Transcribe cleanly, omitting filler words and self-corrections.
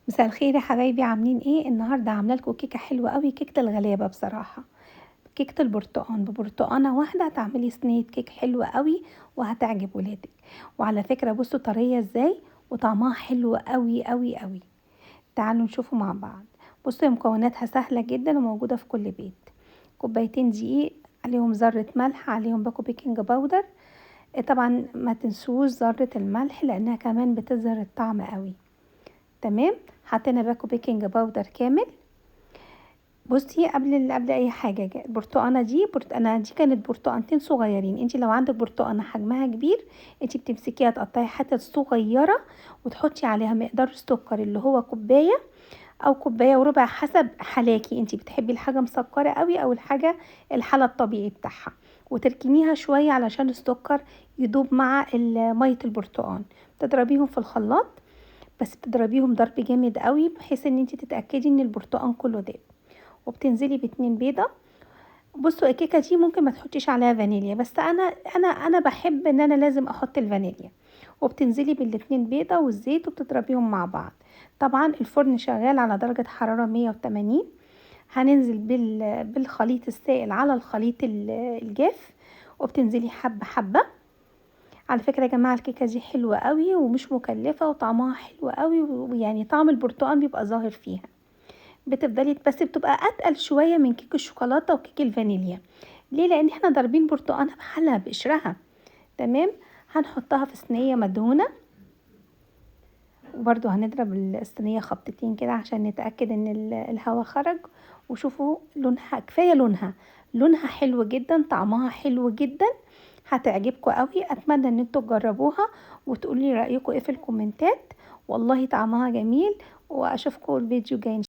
مساء الخير يا حبايبي، عاملين ايه؟ النهارده عامله لكم كيكه حلوه قوي، كيكه الغلابه بصراحه. كيكه البرتقال، ببرتقانه واحده هتعملي صينيه كيك حلوه قوي وهتعجب ولادك. وعلى فكره بصوا طريه ازاي وطعمها حلو قوي قوي قوي. تعالوا نشوفوا مع بعض. بصوا مكوناتها سهله جدا وموجوده في كل بيت. كوبايتين دقيق، عليهم ذره ملح، عليهم باكو بيكنج باودر. طبعا ما تنسوش ذره الملح لانها كمان بتظهر الطعم قوي. تمام. حطينا باكو بيكنج باودر كامل. بصي قبل اي حاجه، البرتقانه دي كانت برتقانتين صغيرين. انت لو عندك برتقانه حجمها كبير، انت بتمسكيها تقطعي حتت صغيره وتحطي عليها مقدار السكر اللي هو كوبايه او كوبايه وربع حسب حلاكي. انت بتحبي الحاجه مسكره قوي او الحاجه الحلى الطبيعي بتاعها، وتركنيها شويه علشان السكر يدوب مع ميه البرتقان. تضربيهم في الخلاط، بس بتضربيهم ضرب جامد قوي بحيث ان انت تتاكدي ان البرتقان كله داب. وبتنزلي باتنين بيضه. بصوا الكيكه دي ممكن ما تحطيش عليها فانيليا، بس انا بحب ان انا لازم احط الفانيليا. وبتنزلي بالاتنين بيضه والزيت وبتضربيهم مع بعض. طبعا الفرن شغال على درجه حراره 180. هننزل بالخليط السائل على الخليط الجاف، وبتنزلي حبه حبه. على فكرة يا جماعة الكيكة دي حلوة قوي ومش مكلفة وطعمها حلو قوي، ويعني طعم البرتقال بيبقى ظاهر فيها. بتفضلي بس بتبقى اتقل شوية من كيك الشوكولاتة وكيك الفانيليا. ليه؟ لان احنا ضاربين برتقانها بحالها بقشرها. تمام. هنحطها في صينية مدهونة، وبرضو هنضرب الصينية خبطتين كده عشان نتأكد ان الهواء خرج. وشوفوا لونها، كفاية لونها حلو جدا، طعمها حلو جدا. هتعجبكم قوي. اتمنى ان انتوا تجربوها وتقولي رأيكم ايه في الكومنتات. والله طعمها جميل. واشوفكم الفيديو جاي.